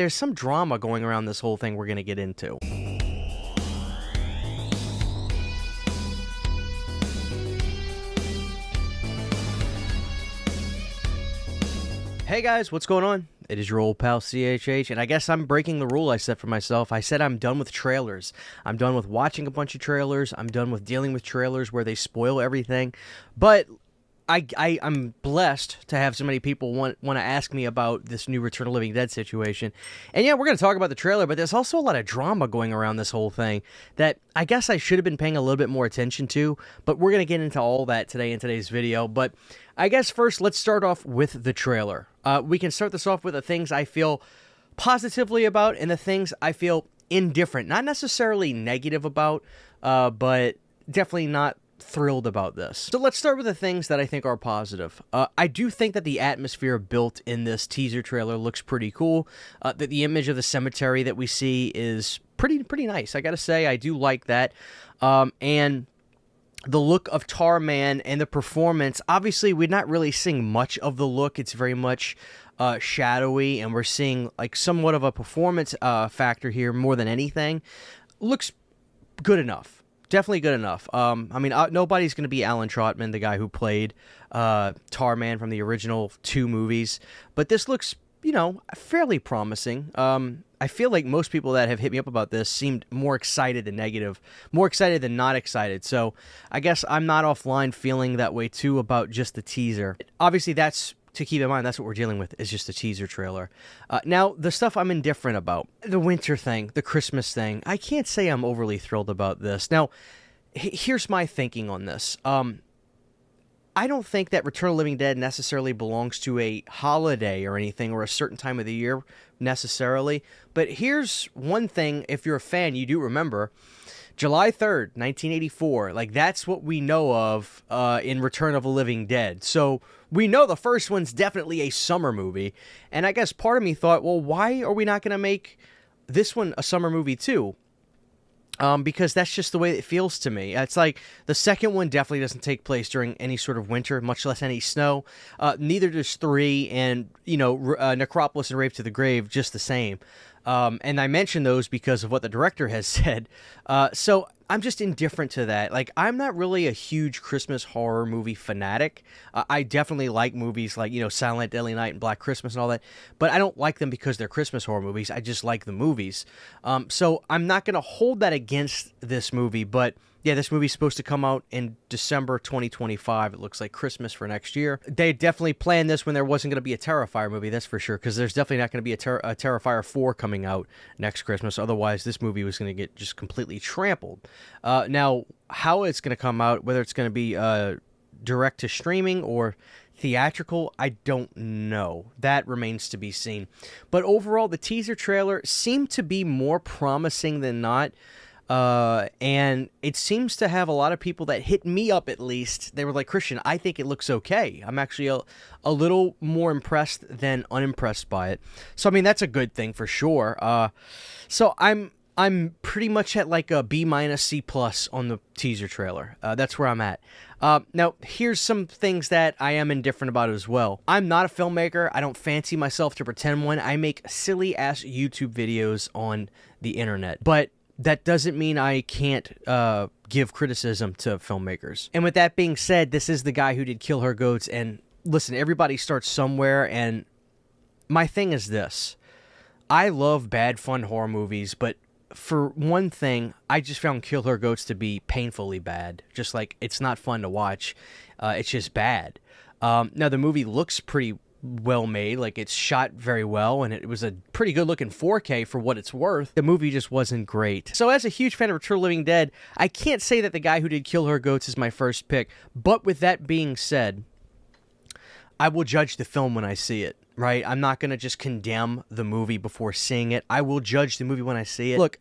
There's some drama going around this whole thing we're going to get into. Hey guys, what's going on? It is your old pal CHH, and I guess I'm breaking the rule I set for myself. I said I'm done with trailers. I'm done with watching a bunch of trailers. I'm done with dealing with trailers where they spoil everything. But I'm blessed to have so many people want to ask me about this new Return of the Living Dead situation. And yeah, we're going to talk about the trailer, but there's also a lot of drama going around this whole thing that I guess I should have been paying a little bit more attention to, but we're going to get into all that today in today's video. But I guess first, let's start off with the trailer. We can start this off with the things I feel positively about and the things I feel indifferent, not necessarily negative about, but definitely not thrilled about this. So let's start with the things that I think are positive. I do think that the atmosphere built in this teaser trailer looks pretty cool. That the image of the cemetery that we see is pretty nice. I gotta say, I do like that. And the look of Tarman and the performance, obviously we're not really seeing much of the look. It's very much shadowy, and we're seeing like somewhat of a performance factor here more than anything. Looks good enough. Definitely good enough. I mean, nobody's going to be Alan Trotman, the guy who played Tarman from the original 2 movies. But this looks, you know, fairly promising. I feel like most people that have hit me up about this seemed more excited than negative, more excited than not excited. So I guess I'm not offline feeling that way too about just the teaser. Obviously, that's to keep in mind, that's what we're dealing with, is just a teaser trailer. Now, the stuff I'm indifferent about, the winter thing, the Christmas thing, I can't say I'm overly thrilled about this. Now, here's my thinking on this. I don't think that Return of the Living Dead necessarily belongs to a holiday or anything, or a certain time of the year necessarily. But here's one thing, if you're a fan, you do remember. July 3rd, 1984, like that's what we know of in Return of the Living Dead. So we know the first one's definitely a summer movie, and I guess part of me thought, well, why are we not going to make this one a summer movie too? Because that's just the way it feels to me. It's like the second one definitely doesn't take place during any sort of winter, much less any snow. Neither does 3, and, you know, Necropolis and Rave to the Grave just the same. And I mention those because of what the director has said. So I'm just indifferent to that. Like, I'm not really a huge Christmas horror movie fanatic. I definitely like movies like, you know, Silent Deadly Night and Black Christmas and all that. But I don't like them because they're Christmas horror movies. I just like the movies. So I'm not going to hold that against this movie. But yeah, this movie's supposed to come out in December 2025. It looks like Christmas for next year. They definitely planned this when there wasn't going to be a Terrifier movie, that's for sure, because there's definitely not going to be a Terrifier 4 coming out next Christmas. Otherwise, this movie was going to get just completely trampled. Now, how it's going to come out, whether it's going to be direct to streaming or theatrical, I don't know. That remains to be seen. But overall, the teaser trailer seemed to be more promising than not. And it seems to have a lot of people that hit me up, at least. They were like, Christian, I think it looks okay. I'm actually a little more impressed than unimpressed by it. So, I mean, that's a good thing for sure. So I'm pretty much at like a B-, C+ on the teaser trailer. That's where I'm at. Now, here's some things that I am indifferent about as well. I'm not a filmmaker. I don't fancy myself to pretend one. I make silly-ass YouTube videos on the internet. But that doesn't mean I can't give criticism to filmmakers. And with that being said, this is the guy who did Kill Her Goats. And listen, everybody starts somewhere. And my thing is this. I love bad, fun horror movies. But for one thing, I just found Kill Her Goats to be painfully bad. Just like, it's not fun to watch. It's just bad. Now, the movie looks pretty well made, like it's shot very well, and it was a pretty good looking 4K for what it's worth. The movie just wasn't great. So as a huge fan of Return of the Living Dead, I can't say that the guy who did Kill Her Goats is my first pick, but with that being said, I will judge the film when I see it, right? I'm not going to just condemn the movie before seeing it. I will judge the movie when I see it. Look,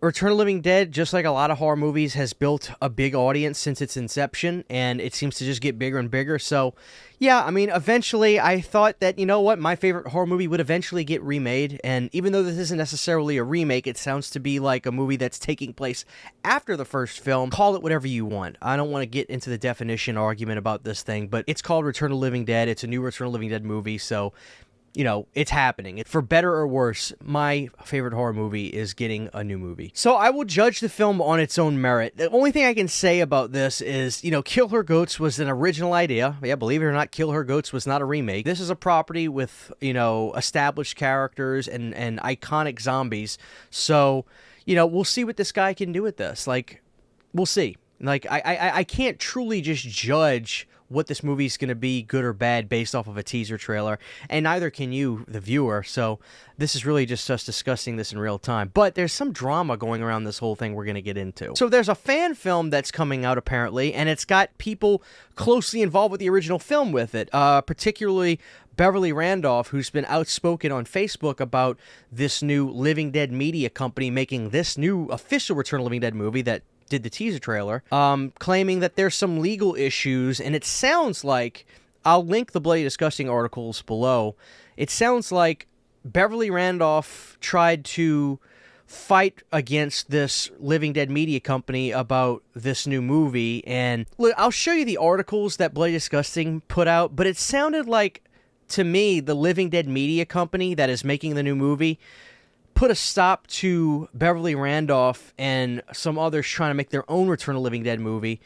Return of the Living Dead, just like a lot of horror movies, has built a big audience since its inception, and it seems to just get bigger and bigger. So, yeah, I mean, eventually I thought that, you know what, my favorite horror movie would eventually get remade, and even though this isn't necessarily a remake, it sounds to be like a movie that's taking place after the first film. Call it whatever you want. I don't want to get into the definition argument about this thing, but it's called Return of the Living Dead. It's a new Return of the Living Dead movie, so you know, it's happening. For better or worse, my favorite horror movie is getting a new movie. So I will judge the film on its own merit. The only thing I can say about this is, you know, Kill Her Goats was an original idea. Yeah, believe it or not, Kill Her Goats was not a remake. This is a property with, you know, established characters and iconic zombies. So, you know, we'll see what this guy can do with this. Like, we'll see. Like, I can't truly just judge what this movie's going to be, good or bad, based off of a teaser trailer, and neither can you, the viewer. So this is really just us discussing this in real time. But there's some drama going around this whole thing we're going to get into. So there's a fan film that's coming out, apparently, and it's got people closely involved with the original film with it, particularly Beverly Randolph, who's been outspoken on Facebook about this new Living Dead media company making this new official Return of the Living Dead movie that did the teaser trailer, claiming that there's some legal issues, and it sounds like, I'll link the Bloody Disgusting articles below, it sounds like Beverly Randolph tried to fight against this Living Dead media company about this new movie, and look, I'll show you the articles that Bloody Disgusting put out, but it sounded like, to me, the Living Dead media company that is making the new movie put a stop to Beverly Randolph and some others trying to make their own Return of the Living Dead movie,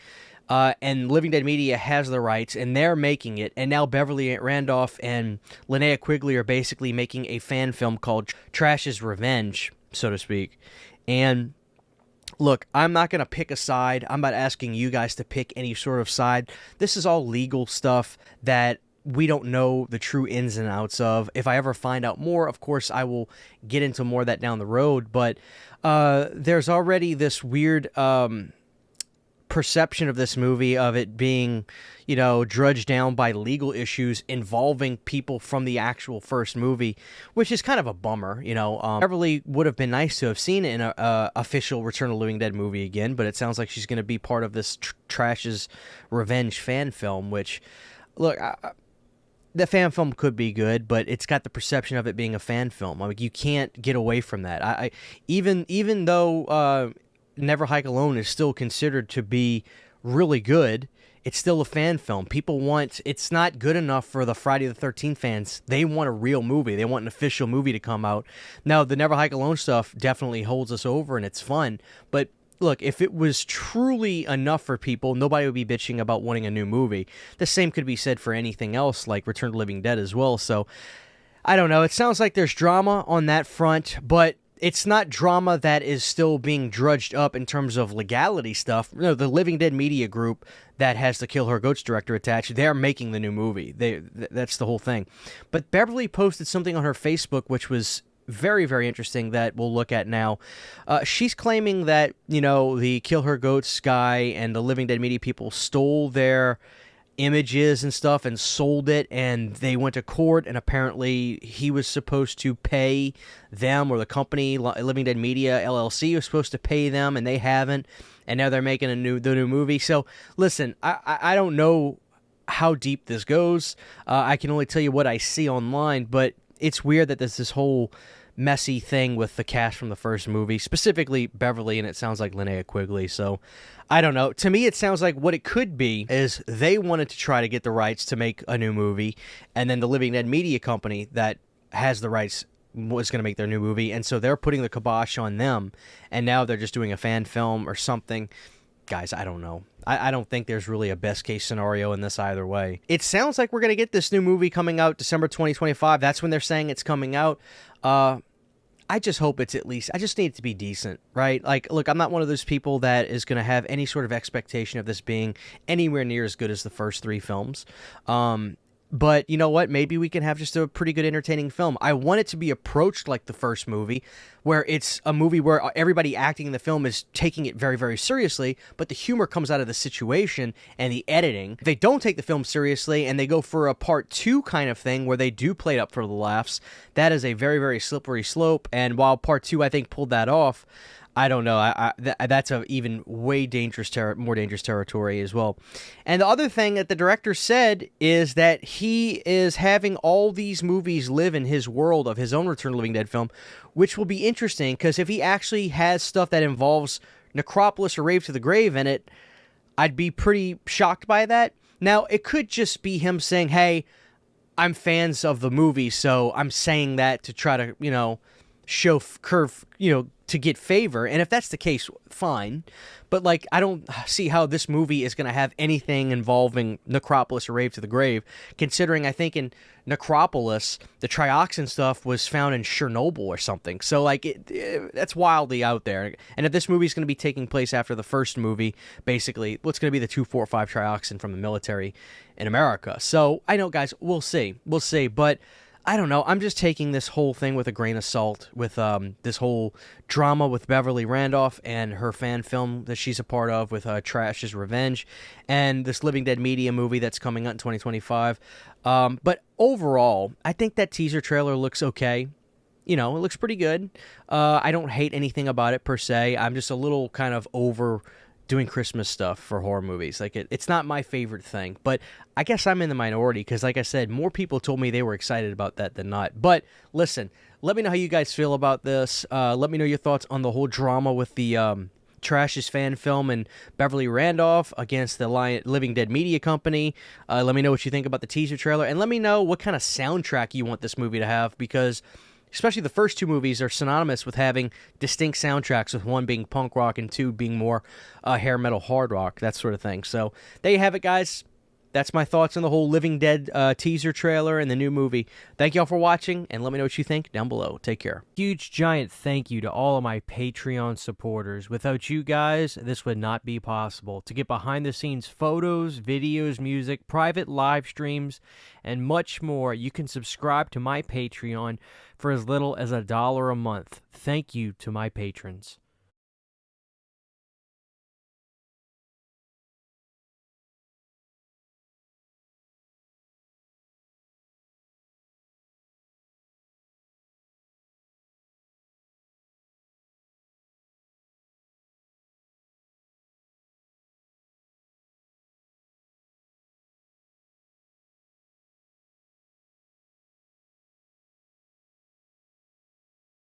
and Living Dead Media has the rights, and they're making it, and now Beverly Randolph and Linnea Quigley are basically making a fan film called Trash's Revenge, so to speak. And look, I'm not going to pick a side. I'm not asking you guys to pick any sort of side. This is all legal stuff that we don't know the true ins and outs of. If I ever find out more, of course, I will get into more of that down the road. But there's already this weird perception of this movie of it being, you know, drudged down by legal issues involving people from the actual first movie, which is kind of a bummer. You know, Beverly would have been nice to have seen it in a official Return of the Living Dead movie again, but it sounds like she's going to be part of this Trash's Revenge fan film, which, look, the fan film could be good, but it's got the perception of it being a fan film. Like, you can't get away from that. Even though Never Hike Alone is still considered to be really good, it's still a fan film. People want, it's not good enough for the Friday the 13th fans. They want a real movie. They want an official movie to come out. Now, the Never Hike Alone stuff definitely holds us over, and it's fun, but look, if it was truly enough for people, nobody would be bitching about wanting a new movie. The same could be said for anything else, like Return of the Living Dead as well. So, I don't know. It sounds like there's drama on that front, but it's not drama that is still being drudged up in terms of legality stuff. No, the Living Dead Media Group that has the Kill Her Goats director attached, they're making the new movie. That's the whole thing. But Beverly posted something on her Facebook, which was very, very interesting, that we'll look at now. She's claiming that, you know, the Kill Her Goats guy and the Living Dead Media people stole their images and stuff and sold it, and they went to court, and apparently he was supposed to pay them, or the company, Living Dead Media LLC, was supposed to pay them, and they haven't, and now they're making the new movie. So, listen, I don't know how deep this goes. I can only tell you what I see online, but it's weird that there's this whole messy thing with the cast from the first movie, specifically Beverly, and it sounds like Linnea Quigley. So, I don't know. To me, it sounds like what it could be is they wanted to try to get the rights to make a new movie, and then the Living Dead Media Company that has the rights was going to make their new movie, and so they're putting the kibosh on them, and now they're just doing a fan film or something. Guys, I don't know. I don't think there's really a best-case scenario in this either way. It sounds like we're going to get this new movie coming out December 2025. That's when they're saying it's coming out. I just hope it's at least, I just need it to be decent, right? Like, look, I'm not one of those people that is going to have any sort of expectation of this being anywhere near as good as the first three films. But you know what? Maybe we can have just a pretty good entertaining film. I want it to be approached like the first movie, where it's a movie where everybody acting in the film is taking it very, very seriously, but the humor comes out of the situation and the editing. If they don't take the film seriously and they go for a part two kind of thing where they do play it up for the laughs, that is a very, very slippery slope. And while part two, I think, pulled that off, I don't know. That's a even way more dangerous territory as well. And the other thing that the director said is that he is having all these movies live in his world of his own Return of the Living Dead film, which will be interesting, because if he actually has stuff that involves Necropolis or Rave to the Grave in it, I'd be pretty shocked by that. Now, it could just be him saying, hey, I'm fans of the movie, so I'm saying that to try to, show curve, to get favor. And if that's the case, fine. But, like, I don't see how this movie is going to have anything involving Necropolis or Rave to the Grave, considering I think in Necropolis, the trioxin stuff was found in Chernobyl or something. So, like, that's wildly out there. And if this movie is going to be taking place after the first movie, basically, what's going to be the 2,4,5 trioxin from the military in America? So, I know, guys, we'll see. We'll see. But I don't know. I'm just taking this whole thing with a grain of salt with this whole drama with Beverly Randolph and her fan film that she's a part of with Trash's Revenge and this Living Dead Media movie that's coming out in 2025. But overall, I think that teaser trailer looks okay. It looks pretty good. I don't hate anything about it per se. I'm just a little kind of over doing Christmas stuff for horror movies. Like, it's not my favorite thing, but I guess I'm in the minority because, like I said, more people told me they were excited about that than not. But listen, let me know how you guys feel about this. Let me know your thoughts on the whole drama with the Trash's fan film and Beverly Randolph against the Living Dead Media Company. Let me know what you think about the teaser trailer, and let me know what kind of soundtrack you want this movie to have, because especially the first two movies are synonymous with having distinct soundtracks, with one being punk rock and two being more hair metal hard rock, that sort of thing. So there you have it, guys. That's my thoughts on the whole Living Dead teaser trailer and the new movie. Thank you all for watching, and let me know what you think down below. Take care. Huge, giant thank you to all of my Patreon supporters. Without you guys, this would not be possible. To get behind-the-scenes photos, videos, music, private live streams, and much more, you can subscribe to my Patreon for as little as $1 a month. Thank you to my patrons.